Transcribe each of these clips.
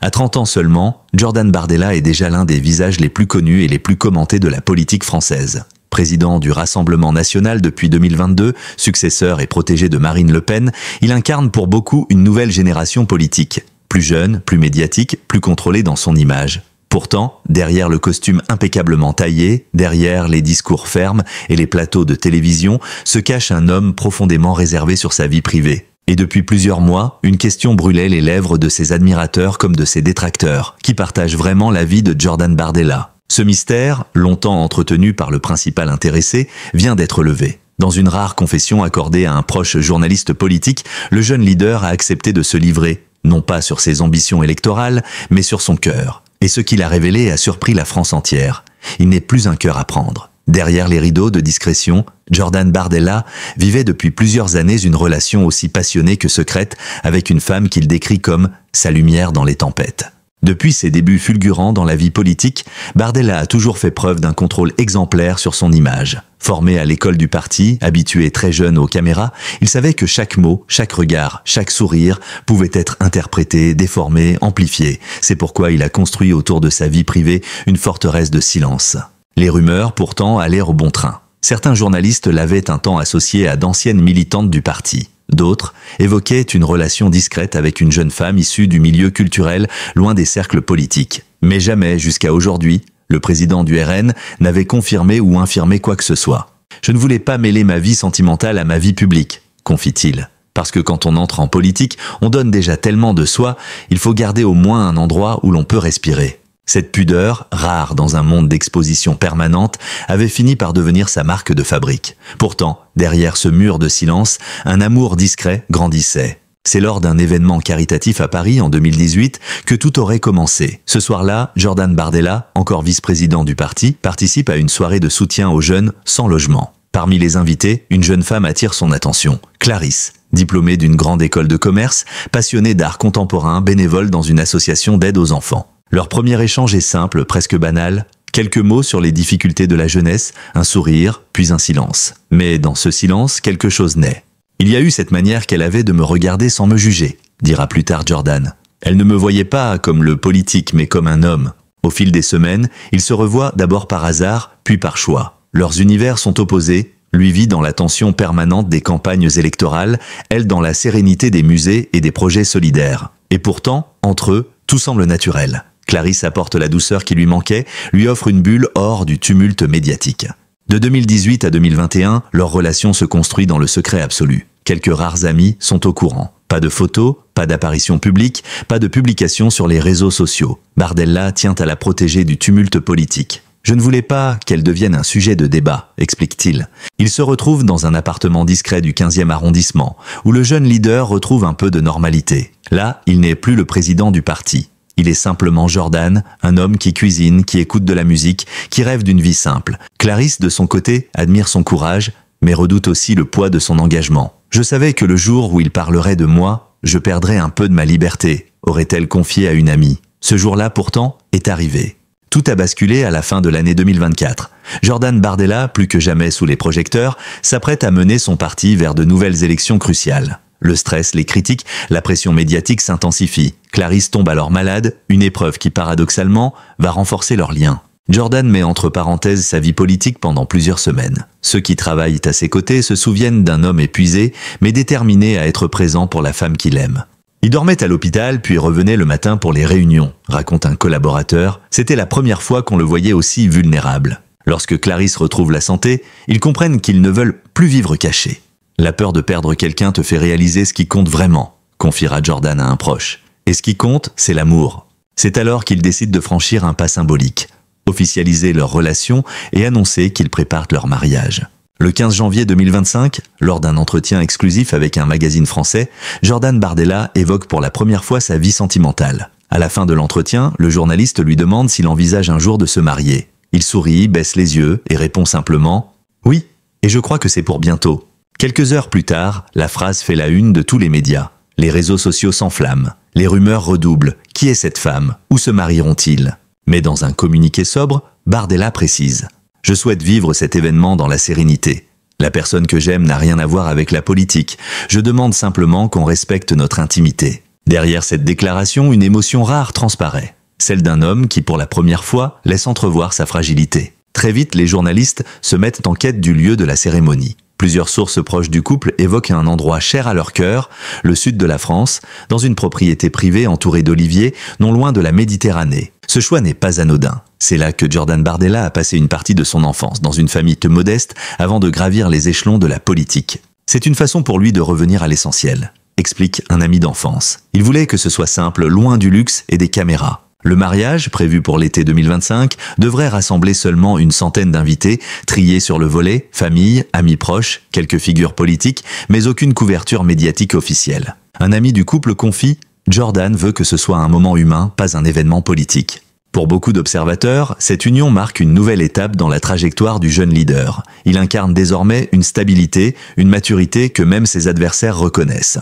À 30 ans seulement, Jordan Bardella est déjà l'un des visages les plus connus et les plus commentés de la politique française. Président du Rassemblement national depuis 2022, successeur et protégé de Marine Le Pen, il incarne pour beaucoup une nouvelle génération politique. Plus jeune, plus médiatique, plus contrôlée dans son image. Pourtant, derrière le costume impeccablement taillé, derrière les discours fermes et les plateaux de télévision, se cache un homme profondément réservé sur sa vie privée. Et depuis plusieurs mois, une question brûlait les lèvres de ses admirateurs comme de ses détracteurs, qui partagent vraiment la vie de Jordan Bardella. Ce mystère, longtemps entretenu par le principal intéressé, vient d'être levé. Dans une rare confession accordée à un proche journaliste politique, le jeune leader a accepté de se livrer, non pas sur ses ambitions électorales, mais sur son cœur. Et ce qu'il a révélé a surpris la France entière. Il n'est plus un cœur à prendre. Derrière les rideaux de discrétion, Jordan Bardella vivait depuis plusieurs années une relation aussi passionnée que secrète avec une femme qu'il décrit comme sa lumière dans les tempêtes. Depuis ses débuts fulgurants dans la vie politique, Bardella a toujours fait preuve d'un contrôle exemplaire sur son image. Formé à l'école du parti, habitué très jeune aux caméras, il savait que chaque mot, chaque regard, chaque sourire pouvait être interprété, déformé, amplifié. C'est pourquoi il a construit autour de sa vie privée une forteresse de silence. Les rumeurs, pourtant, allèrent au bon train. Certains journalistes l'avaient un temps associé à d'anciennes militantes du parti. D'autres évoquaient une relation discrète avec une jeune femme issue du milieu culturel, loin des cercles politiques. Mais jamais, jusqu'à aujourd'hui, le président du RN n'avait confirmé ou infirmé quoi que ce soit. « Je ne voulais pas mêler ma vie sentimentale à ma vie publique », confie-t-il. Parce que quand on entre en politique, on donne déjà tellement de soi, il faut garder au moins un endroit où l'on peut respirer. Cette pudeur, rare dans un monde d'exposition permanente, avait fini par devenir sa marque de fabrique. Pourtant, derrière ce mur de silence, un amour discret grandissait. C'est lors d'un événement caritatif à Paris en 2018 que tout aurait commencé. Ce soir-là, Jordan Bardella, encore vice-président du parti, participe à une soirée de soutien aux jeunes sans logement. Parmi les invités, une jeune femme attire son attention. Clarisse, diplômée d'une grande école de commerce, passionnée d'art contemporain, bénévole dans une association d'aide aux enfants. Leur premier échange est simple, presque banal. Quelques mots sur les difficultés de la jeunesse, un sourire, puis un silence. Mais dans ce silence, quelque chose naît. Il y a eu cette manière qu'elle avait de me regarder sans me juger, dira plus tard Jordan. Elle ne me voyait pas comme le politique, mais comme un homme. Au fil des semaines, ils se revoient d'abord par hasard, puis par choix. Leurs univers sont opposés. Lui vit dans la tension permanente des campagnes électorales, elle dans la sérénité des musées et des projets solidaires. Et pourtant, entre eux, tout semble naturel. Clarisse apporte la douceur qui lui manquait, lui offre une bulle hors du tumulte médiatique. De 2018 à 2021, leur relation se construit dans le secret absolu. Quelques rares amis sont au courant. Pas de photos, pas d'apparitions publiques, pas de publications sur les réseaux sociaux. Bardella tient à la protéger du tumulte politique. « Je ne voulais pas qu'elle devienne un sujet de débat », explique-t-il. Il se retrouve dans un appartement discret du 15e arrondissement, où le jeune leader retrouve un peu de normalité. Là, il n'est plus le président du parti. Il est simplement Jordan, un homme qui cuisine, qui écoute de la musique, qui rêve d'une vie simple. Clarisse, de son côté, admire son courage, mais redoute aussi le poids de son engagement. « Je savais que le jour où il parlerait de moi, je perdrais un peu de ma liberté », aurait-elle confié à une amie. Ce jour-là, pourtant, est arrivé. Tout a basculé à la fin de l'année 2024. Jordan Bardella, plus que jamais sous les projecteurs, s'apprête à mener son parti vers de nouvelles élections cruciales. Le stress, les critiques, la pression médiatique s'intensifient. Clarisse tombe alors malade, une épreuve qui, paradoxalement, va renforcer leurs liens. Jordan met entre parenthèses sa vie politique pendant plusieurs semaines. Ceux qui travaillent à ses côtés se souviennent d'un homme épuisé, mais déterminé à être présent pour la femme qu'il aime. Il dormait à l'hôpital, puis revenait le matin pour les réunions, raconte un collaborateur. C'était la première fois qu'on le voyait aussi vulnérable. Lorsque Clarisse retrouve la santé, ils comprennent qu'ils ne veulent plus vivre cachés. La peur de perdre quelqu'un te fait réaliser ce qui compte vraiment, confiera Jordan à un proche. Et ce qui compte, c'est l'amour. C'est alors qu'ils décident de franchir un pas symbolique, officialiser leur relation et annoncer qu'ils préparent leur mariage. Le 15 janvier 2025, lors d'un entretien exclusif avec un magazine français, Jordan Bardella évoque pour la première fois sa vie sentimentale. À la fin de l'entretien, le journaliste lui demande s'il envisage un jour de se marier. Il sourit, baisse les yeux et répond simplement « Oui, et je crois que c'est pour bientôt ». Quelques heures plus tard, la phrase fait la une de tous les médias. Les réseaux sociaux s'enflamment. Les rumeurs redoublent. Qui est cette femme? Où se marieront-ils? Mais dans un communiqué sobre, Bardella précise « Je souhaite vivre cet événement dans la sérénité. La personne que j'aime n'a rien à voir avec la politique. Je demande simplement qu'on respecte notre intimité. » Derrière cette déclaration, une émotion rare transparaît. Celle d'un homme qui, pour la première fois, laisse entrevoir sa fragilité. Très vite, les journalistes se mettent en quête du lieu de la cérémonie. Plusieurs sources proches du couple évoquent un endroit cher à leur cœur, le sud de la France, dans une propriété privée entourée d'oliviers, non loin de la Méditerranée. Ce choix n'est pas anodin. C'est là que Jordan Bardella a passé une partie de son enfance, dans une famille modeste, avant de gravir les échelons de la politique. C'est une façon pour lui de revenir à l'essentiel, explique un ami d'enfance. Il voulait que ce soit simple, loin du luxe et des caméras. Le mariage, prévu pour l'été 2025, devrait rassembler seulement une centaine d'invités, triés sur le volet, famille, amis proches, quelques figures politiques, mais aucune couverture médiatique officielle. Un ami du couple confie « Jordan veut que ce soit un moment humain, pas un événement politique ». Pour beaucoup d'observateurs, cette union marque une nouvelle étape dans la trajectoire du jeune leader. Il incarne désormais une stabilité, une maturité que même ses adversaires reconnaissent.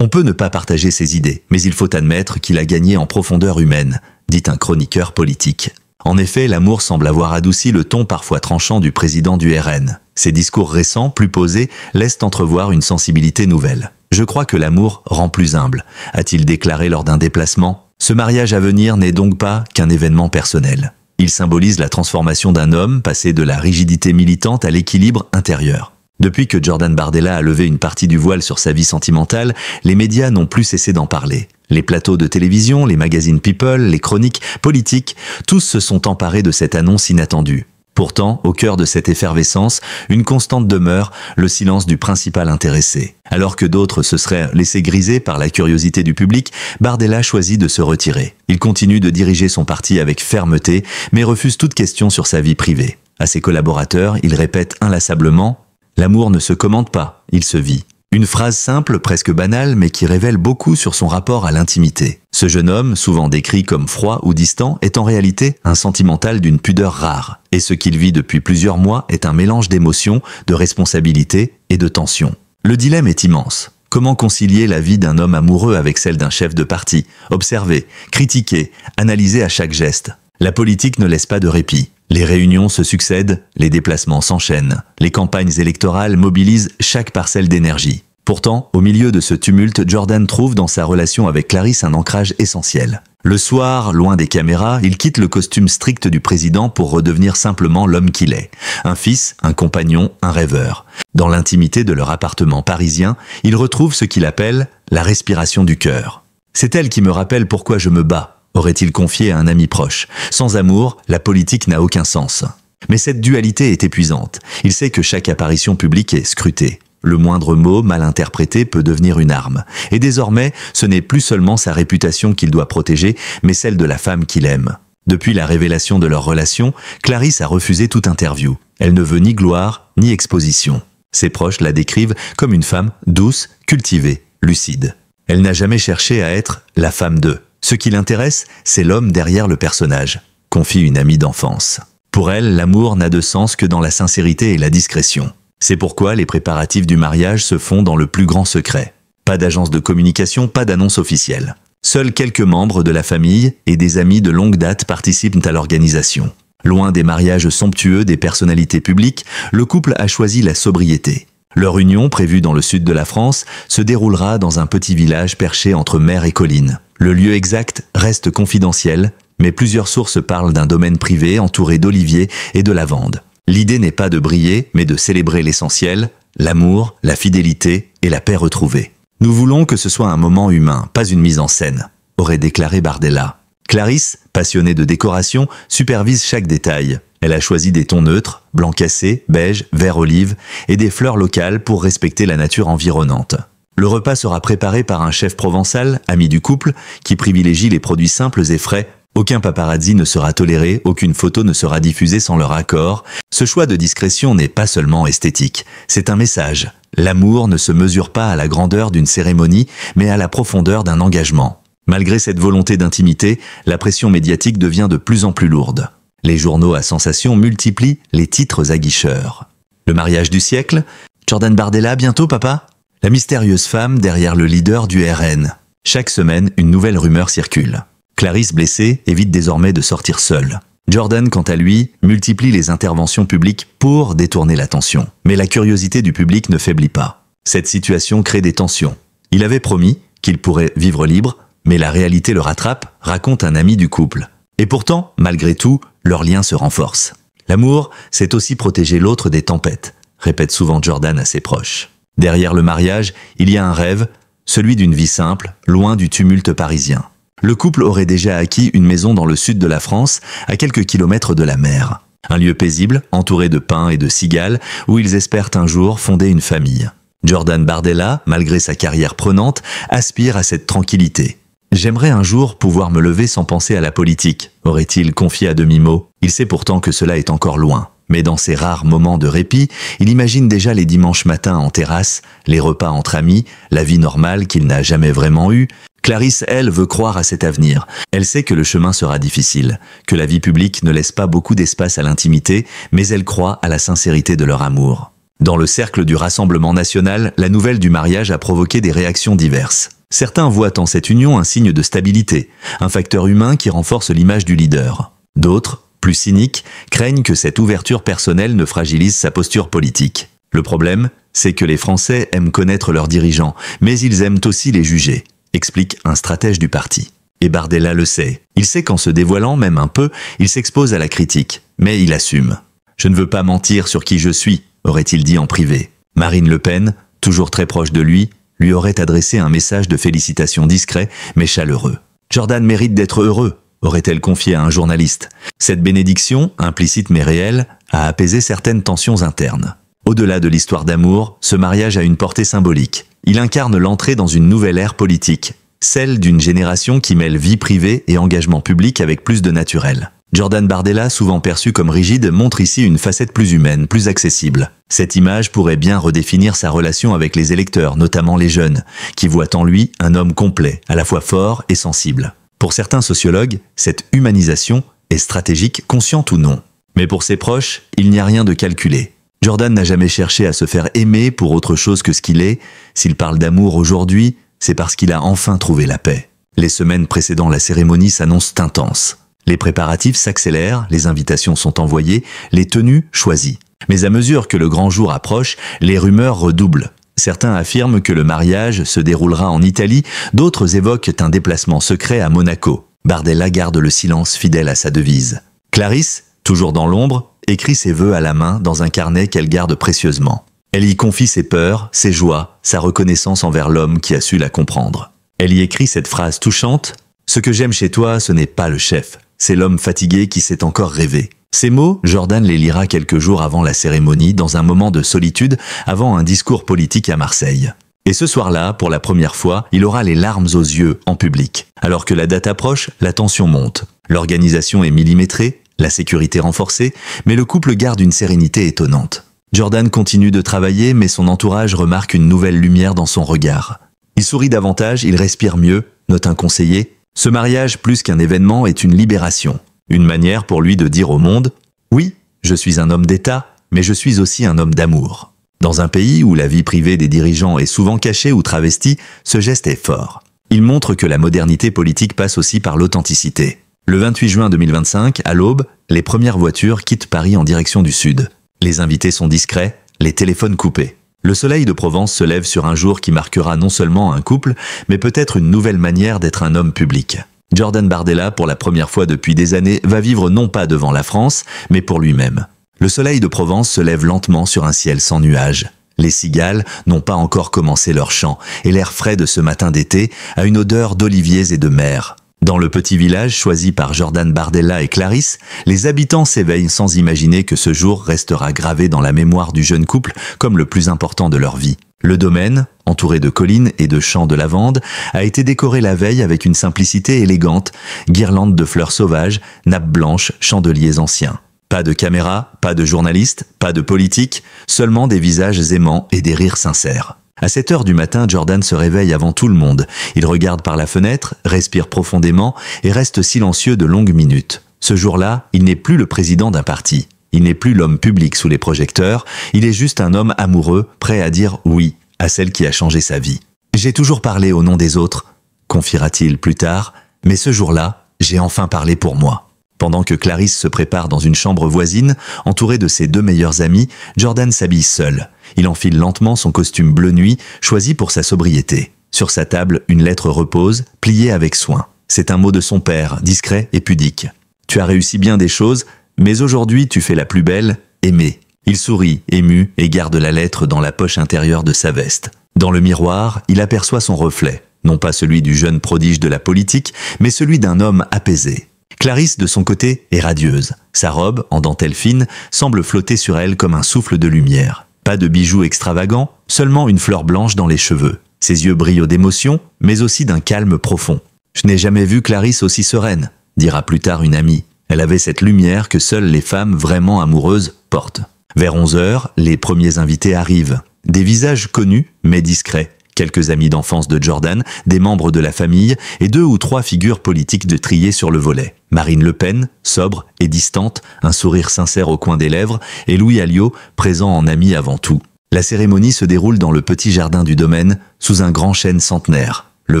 On peut ne pas partager ses idées, mais il faut admettre qu'il a gagné en profondeur humaine, dit un chroniqueur politique. En effet, l'amour semble avoir adouci le ton parfois tranchant du président du RN. Ses discours récents, plus posés, laissent entrevoir une sensibilité nouvelle. « Je crois que l'amour rend plus humble », a-t-il déclaré lors d'un déplacement. Ce mariage à venir n'est donc pas qu'un événement personnel. Il symbolise la transformation d'un homme passé de la rigidité militante à l'équilibre intérieur. Depuis que Jordan Bardella a levé une partie du voile sur sa vie sentimentale, les médias n'ont plus cessé d'en parler. Les plateaux de télévision, les magazines People, les chroniques politiques, tous se sont emparés de cette annonce inattendue. Pourtant, au cœur de cette effervescence, une constante demeure, le silence du principal intéressé. Alors que d'autres se seraient laissés griser par la curiosité du public, Bardella choisit de se retirer. Il continue de diriger son parti avec fermeté, mais refuse toute question sur sa vie privée. À ses collaborateurs, il répète inlassablement « L'amour ne se commande pas, il se vit ». Une phrase simple, presque banale, mais qui révèle beaucoup sur son rapport à l'intimité. Ce jeune homme, souvent décrit comme froid ou distant, est en réalité un sentimental d'une pudeur rare. Et ce qu'il vit depuis plusieurs mois est un mélange d'émotions, de responsabilité et de tension. Le dilemme est immense. Comment concilier la vie d'un homme amoureux avec celle d'un chef de parti, observé, critiqué, analysé à chaque geste? La politique ne laisse pas de répit. Les réunions se succèdent, les déplacements s'enchaînent. Les campagnes électorales mobilisent chaque parcelle d'énergie. Pourtant, au milieu de ce tumulte, Jordan trouve dans sa relation avec Clarisse un ancrage essentiel. Le soir, loin des caméras, il quitte le costume strict du président pour redevenir simplement l'homme qu'il est. Un fils, un compagnon, un rêveur. Dans l'intimité de leur appartement parisien, il retrouve ce qu'il appelle la respiration du cœur. C'est elle qui me rappelle pourquoi je me bats, aurait-il confié à un ami proche. Sans amour, la politique n'a aucun sens. Mais cette dualité est épuisante. Il sait que chaque apparition publique est scrutée. Le moindre mot mal interprété peut devenir une arme. Et désormais, ce n'est plus seulement sa réputation qu'il doit protéger, mais celle de la femme qu'il aime. Depuis la révélation de leur relation, Clarisse a refusé toute interview. Elle ne veut ni gloire, ni exposition. Ses proches la décrivent comme une femme douce, cultivée, lucide. Elle n'a jamais cherché à être la femme d'eux. Ce qui l'intéresse, c'est l'homme derrière le personnage, confie une amie d'enfance. Pour elle, l'amour n'a de sens que dans la sincérité et la discrétion. C'est pourquoi les préparatifs du mariage se font dans le plus grand secret. Pas d'agence de communication, pas d'annonce officielle. Seuls quelques membres de la famille et des amis de longue date participent à l'organisation. Loin des mariages somptueux des personnalités publiques, le couple a choisi la sobriété. Leur union, prévue dans le sud de la France, se déroulera dans un petit village perché entre mer et collines. Le lieu exact reste confidentiel, mais plusieurs sources parlent d'un domaine privé entouré d'oliviers et de lavandes. L'idée n'est pas de briller, mais de célébrer l'essentiel, l'amour, la fidélité et la paix retrouvée. Nous voulons que ce soit un moment humain, pas une mise en scène, aurait déclaré Bardella. Clarisse, passionnée de décoration, supervise chaque détail. Elle a choisi des tons neutres, blanc cassé, beige, vert olive et des fleurs locales pour respecter la nature environnante. Le repas sera préparé par un chef provençal, ami du couple, qui privilégie les produits simples et frais. Aucun paparazzi ne sera toléré, aucune photo ne sera diffusée sans leur accord. Ce choix de discrétion n'est pas seulement esthétique, c'est un message. L'amour ne se mesure pas à la grandeur d'une cérémonie, mais à la profondeur d'un engagement. Malgré cette volonté d'intimité, la pression médiatique devient de plus en plus lourde. Les journaux à sensation multiplient les titres aguicheurs. Le mariage du siècle? Jordan Bardella bientôt, papa? La mystérieuse femme derrière le leader du RN. Chaque semaine, une nouvelle rumeur circule. Clarisse, blessée, évite désormais de sortir seule. Jordan, quant à lui, multiplie les interventions publiques pour détourner l'attention. Mais la curiosité du public ne faiblit pas. Cette situation crée des tensions. Il avait promis qu'il pourrait vivre libre, Mais la réalité le rattrape, raconte un ami du couple. Et pourtant, malgré tout, leur lien se renforce. L'amour, c'est aussi protéger l'autre des tempêtes, répète souvent Jordan à ses proches. Derrière le mariage, il y a un rêve, celui d'une vie simple, loin du tumulte parisien. Le couple aurait déjà acquis une maison dans le sud de la France, à quelques kilomètres de la mer. Un lieu paisible, entouré de pins et de cigales, où ils espèrent un jour fonder une famille. Jordan Bardella, malgré sa carrière prenante, aspire à cette tranquillité. « J'aimerais un jour pouvoir me lever sans penser à la politique », aurait-il confié à demi-mot. Il sait pourtant que cela est encore loin. Mais dans ces rares moments de répit, il imagine déjà les dimanches matins en terrasse, les repas entre amis, la vie normale qu'il n'a jamais vraiment eue. Clarisse, elle, veut croire à cet avenir. Elle sait que le chemin sera difficile, que la vie publique ne laisse pas beaucoup d'espace à l'intimité, mais elle croit à la sincérité de leur amour. Dans le cercle du Rassemblement national, la nouvelle du mariage a provoqué des réactions diverses. Certains voient en cette union un signe de stabilité, un facteur humain qui renforce l'image du leader. D'autres, plus cyniques, craignent que cette ouverture personnelle ne fragilise sa posture politique. Le problème, c'est que les Français aiment connaître leurs dirigeants, mais ils aiment aussi les juger, explique un stratège du parti. Et Bardella le sait. Il sait qu'en se dévoilant même un peu, il s'expose à la critique. Mais il assume. « Je ne veux pas mentir sur qui je suis », aurait-il dit en privé. Marine Le Pen, toujours très proche de lui aurait adressé un message de félicitations discret mais chaleureux. « Jordan mérite d'être heureux », aurait-elle confié à un journaliste. Cette bénédiction, implicite mais réelle, a apaisé certaines tensions internes. Au-delà de l'histoire d'amour, ce mariage a une portée symbolique. Il incarne l'entrée dans une nouvelle ère politique, celle d'une génération qui mêle vie privée et engagement public avec plus de naturel. Jordan Bardella, souvent perçu comme rigide, montre ici une facette plus humaine, plus accessible. Cette image pourrait bien redéfinir sa relation avec les électeurs, notamment les jeunes, qui voient en lui un homme complet, à la fois fort et sensible. Pour certains sociologues, cette humanisation est stratégique, consciente ou non. Mais pour ses proches, il n'y a rien de calculé. Jordan n'a jamais cherché à se faire aimer pour autre chose que ce qu'il est. S'il parle d'amour aujourd'hui, c'est parce qu'il a enfin trouvé la paix. Les semaines précédant la cérémonie s'annoncent intenses. Les préparatifs s'accélèrent, les invitations sont envoyées, les tenues choisies. Mais à mesure que le grand jour approche, les rumeurs redoublent. Certains affirment que le mariage se déroulera en Italie, d'autres évoquent un déplacement secret à Monaco. Bardella garde le silence fidèle à sa devise. Clarisse, toujours dans l'ombre, écrit ses vœux à la main dans un carnet qu'elle garde précieusement. Elle y confie ses peurs, ses joies, sa reconnaissance envers l'homme qui a su la comprendre. Elle y écrit cette phrase touchante « Ce que j'aime chez toi, ce n'est pas le chef, c'est l'homme fatigué qui sait encore rêver ». Ces mots, Jordan les lira quelques jours avant la cérémonie, dans un moment de solitude, avant un discours politique à Marseille. Et ce soir-là, pour la première fois, il aura les larmes aux yeux, en public. Alors que la date approche, la tension monte. L'organisation est millimétrée, la sécurité renforcée, mais le couple garde une sérénité étonnante. Jordan continue de travailler, mais son entourage remarque une nouvelle lumière dans son regard. Il sourit davantage, il respire mieux, note un conseiller. Ce mariage, plus qu'un événement, est une libération. Une manière pour lui de dire au monde « Oui, je suis un homme d'État, mais je suis aussi un homme d'amour ». Dans un pays où la vie privée des dirigeants est souvent cachée ou travestie, ce geste est fort. Il montre que la modernité politique passe aussi par l'authenticité. Le 28 juin 2025, à l'aube, les premières voitures quittent Paris en direction du sud. Les invités sont discrets, les téléphones coupés. Le soleil de Provence se lève sur un jour qui marquera non seulement un couple, mais peut-être une nouvelle manière d'être un homme public. Jordan Bardella, pour la première fois depuis des années, va vivre non pas devant la France, mais pour lui-même. Le soleil de Provence se lève lentement sur un ciel sans nuages. Les cigales n'ont pas encore commencé leur chant, et l'air frais de ce matin d'été a une odeur d'oliviers et de mer. Dans le petit village choisi par Jordan Bardella et Clarisse, les habitants s'éveillent sans imaginer que ce jour restera gravé dans la mémoire du jeune couple comme le plus important de leur vie. Le domaine, entouré de collines et de champs de lavande, a été décoré la veille avec une simplicité élégante, guirlandes de fleurs sauvages, nappes blanches, chandeliers anciens. Pas de caméra, pas de journalistes, pas de politique, seulement des visages aimants et des rires sincères. À 7 heures du matin, Jordan se réveille avant tout le monde. Il regarde par la fenêtre, respire profondément et reste silencieux de longues minutes. Ce jour-là, il n'est plus le président d'un parti. Il n'est plus l'homme public sous les projecteurs. Il est juste un homme amoureux, prêt à dire oui à celle qui a changé sa vie. « J'ai toujours parlé au nom des autres », confiera-t-il plus tard, « mais ce jour-là, j'ai enfin parlé pour moi ». Pendant que Clarisse se prépare dans une chambre voisine, entourée de ses 2 meilleurs amis, Jordan s'habille seul. Il enfile lentement son costume bleu nuit, choisi pour sa sobriété. Sur sa table, une lettre repose, pliée avec soin. C'est un mot de son père, discret et pudique. « Tu as réussi bien des choses, mais aujourd'hui tu fais la plus belle, aimer. » Il sourit, ému, et garde la lettre dans la poche intérieure de sa veste. Dans le miroir, il aperçoit son reflet, non pas celui du jeune prodige de la politique, mais celui d'un homme apaisé. Clarisse, de son côté, est radieuse. Sa robe, en dentelle fine, semble flotter sur elle comme un souffle de lumière. Pas de bijoux extravagants, seulement une fleur blanche dans les cheveux. Ses yeux brillent d'émotion, mais aussi d'un calme profond. « Je n'ai jamais vu Clarisse aussi sereine », dira plus tard une amie. Elle avait cette lumière que seules les femmes vraiment amoureuses portent. Vers 11 heures, les premiers invités arrivent. Des visages connus, mais discrets. Quelques amis d'enfance de Jordan, des membres de la famille et 2 ou 3 figures politiques de trier sur le volet. Marine Le Pen, sobre et distante, un sourire sincère au coin des lèvres, et Louis Alliot, présent en ami avant tout. La cérémonie se déroule dans le petit jardin du domaine, sous un grand chêne centenaire. Le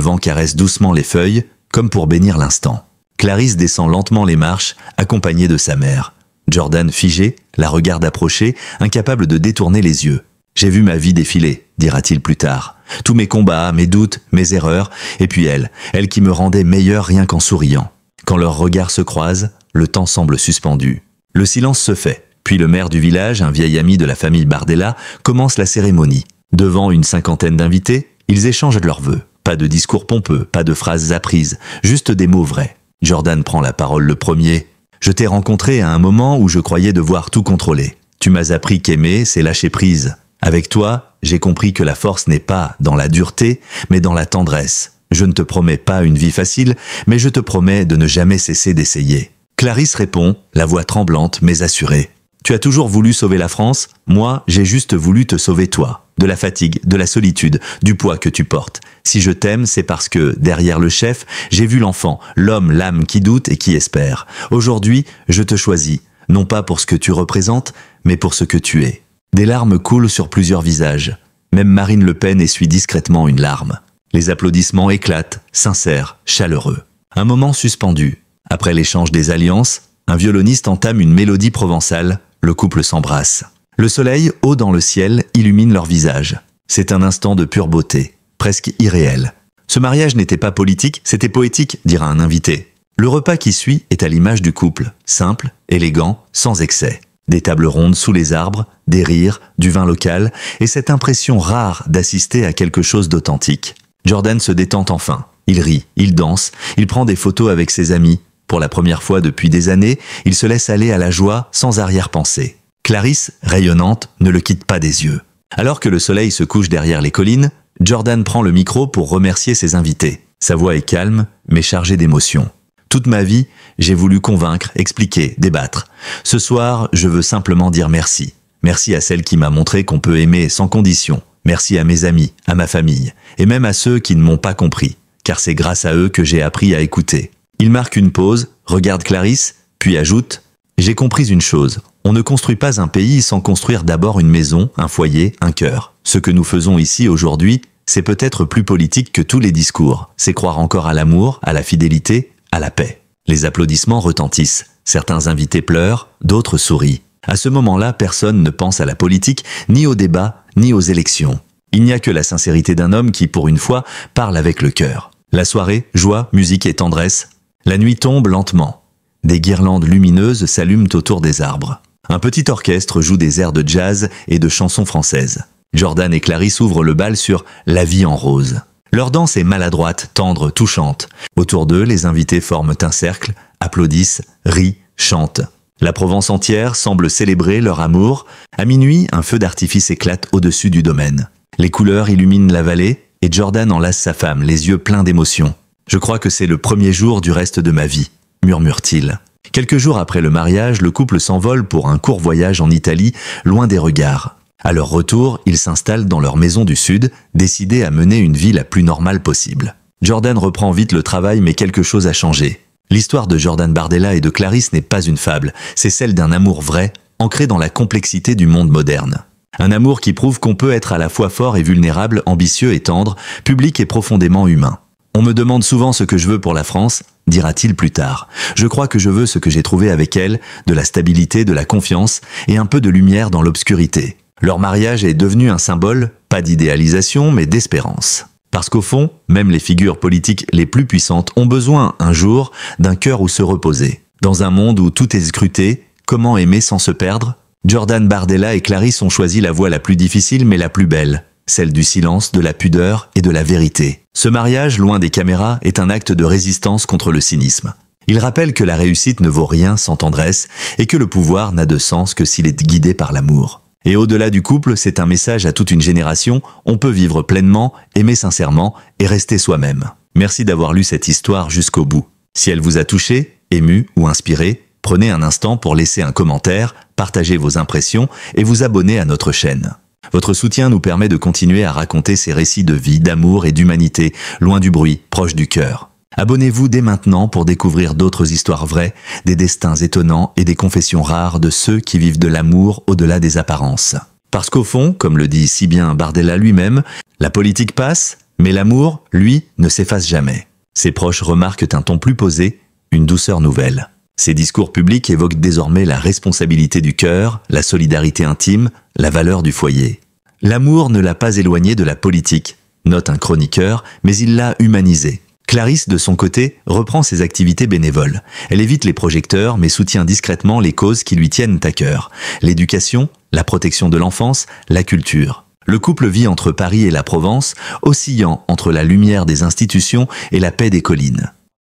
vent caresse doucement les feuilles, comme pour bénir l'instant. Clarisse descend lentement les marches, accompagnée de sa mère. Jordan, figé, la regarde approcher, incapable de détourner les yeux. « J'ai vu ma vie défiler », dira-t-il plus tard. « Tous mes combats, mes doutes, mes erreurs, et puis elle qui me rendait meilleur rien qu'en souriant. » Quand leurs regards se croisent, le temps semble suspendu. Le silence se fait, puis le maire du village, un vieil ami de la famille Bardella, commence la cérémonie. Devant une 50aine d'invités, ils échangent leurs vœux. Pas de discours pompeux, pas de phrases apprises, juste des mots vrais. Jordan prend la parole le premier. « Je t'ai rencontré à un moment où je croyais devoir tout contrôler. Tu m'as appris qu'aimer, c'est lâcher prise. Avec toi, j'ai compris que la force n'est pas dans la dureté, mais dans la tendresse. Je ne te promets pas une vie facile, mais je te promets de ne jamais cesser d'essayer. » Clarisse répond, la voix tremblante mais assurée. « Tu as toujours voulu sauver la France, moi j'ai juste voulu te sauver toi. De la fatigue, de la solitude, du poids que tu portes. Si je t'aime, c'est parce que, derrière le chef, j'ai vu l'enfant, l'homme, l'âme qui doute et qui espère. Aujourd'hui, je te choisis, non pas pour ce que tu représentes, mais pour ce que tu es. » Des larmes coulent sur plusieurs visages. Même Marine Le Pen essuie discrètement une larme. Les applaudissements éclatent, sincères, chaleureux. Un moment suspendu. Après l'échange des alliances, un violoniste entame une mélodie provençale, le couple s'embrasse. Le soleil, haut dans le ciel, illumine leurs visages. C'est un instant de pure beauté, presque irréel. Ce mariage n'était pas politique, c'était poétique, dira un invité. Le repas qui suit est à l'image du couple, simple, élégant, sans excès. Des tables rondes sous les arbres, des rires, du vin local, et cette impression rare d'assister à quelque chose d'authentique. Jordan se détend enfin. Il rit, il danse, il prend des photos avec ses amis. Pour la première fois depuis des années, il se laisse aller à la joie sans arrière-pensée. Clarisse, rayonnante, ne le quitte pas des yeux. Alors que le soleil se couche derrière les collines, Jordan prend le micro pour remercier ses invités. Sa voix est calme, mais chargée d'émotion. Toute ma vie, j'ai voulu convaincre, expliquer, débattre. Ce soir, je veux simplement dire merci. Merci à celle qui m'a montré qu'on peut aimer sans condition. Merci à mes amis, à ma famille, et même à ceux qui ne m'ont pas compris, car c'est grâce à eux que j'ai appris à écouter. Il marque une pause, regarde Clarisse, puis ajoute « J'ai compris une chose, on ne construit pas un pays sans construire d'abord une maison, un foyer, un cœur. Ce que nous faisons ici aujourd'hui, c'est peut-être plus politique que tous les discours. C'est croire encore à l'amour, à la fidélité, à la paix. » Les applaudissements retentissent. Certains invités pleurent, d'autres sourient. À ce moment-là, personne ne pense à la politique, ni au débat, ni aux élections. Il n'y a que la sincérité d'un homme qui, pour une fois, parle avec le cœur. La soirée, joie, musique et tendresse. La nuit tombe lentement. Des guirlandes lumineuses s'allument autour des arbres. Un petit orchestre joue des airs de jazz et de chansons françaises. Jordan et Clarisse ouvrent le bal sur « La vie en rose ». Leur danse est maladroite, tendre, touchante. Autour d'eux, les invités forment un cercle, applaudissent, rient, chantent. La Provence entière semble célébrer leur amour. À minuit, un feu d'artifice éclate au-dessus du domaine. Les couleurs illuminent la vallée et Jordan enlace sa femme, les yeux pleins d'émotion. « Je crois que c'est le premier jour du reste de ma vie », murmure-t-il. Quelques jours après le mariage, le couple s'envole pour un court voyage en Italie, loin des regards. À leur retour, ils s'installent dans leur maison du Sud, décidés à mener une vie la plus normale possible. Jordan reprend vite le travail, mais quelque chose a changé. L'histoire de Jordan Bardella et de Clarisse n'est pas une fable, c'est celle d'un amour vrai, ancré dans la complexité du monde moderne. Un amour qui prouve qu'on peut être à la fois fort et vulnérable, ambitieux et tendre, public et profondément humain. « On me demande souvent ce que je veux pour la France », dira-t-il plus tard. « Je crois que je veux ce que j'ai trouvé avec elle, de la stabilité, de la confiance et un peu de lumière dans l'obscurité. » Leur mariage est devenu un symbole, pas d'idéalisation, mais d'espérance. Parce qu'au fond, même les figures politiques les plus puissantes ont besoin, un jour, d'un cœur où se reposer. Dans un monde où tout est scruté, comment aimer sans se perdre? Jordan Bardella et Clarisse ont choisi la voie la plus difficile mais la plus belle, celle du silence, de la pudeur et de la vérité. Ce mariage, loin des caméras, est un acte de résistance contre le cynisme. Il rappelle que la réussite ne vaut rien sans tendresse et que le pouvoir n'a de sens que s'il est guidé par l'amour. Et au-delà du couple, c'est un message à toute une génération, on peut vivre pleinement, aimer sincèrement et rester soi-même. Merci d'avoir lu cette histoire jusqu'au bout. Si elle vous a touché, ému ou inspiré, prenez un instant pour laisser un commentaire, partager vos impressions et vous abonner à notre chaîne. Votre soutien nous permet de continuer à raconter ces récits de vie, d'amour et d'humanité, loin du bruit, proche du cœur. Abonnez-vous dès maintenant pour découvrir d'autres histoires vraies, des destins étonnants et des confessions rares de ceux qui vivent de l'amour au-delà des apparences. Parce qu'au fond, comme le dit si bien Bardella lui-même, la politique passe, mais l'amour, lui, ne s'efface jamais. Ses proches remarquent un ton plus posé, une douceur nouvelle. Ses discours publics évoquent désormais la responsabilité du cœur, la solidarité intime, la valeur du foyer. L'amour ne l'a pas éloigné de la politique, note un chroniqueur, mais il l'a humanisé. Clarisse, de son côté, reprend ses activités bénévoles. Elle évite les projecteurs, mais soutient discrètement les causes qui lui tiennent à cœur. L'éducation, la protection de l'enfance, la culture. Le couple vit entre Paris et la Provence, oscillant entre la lumière des institutions et la paix des collines.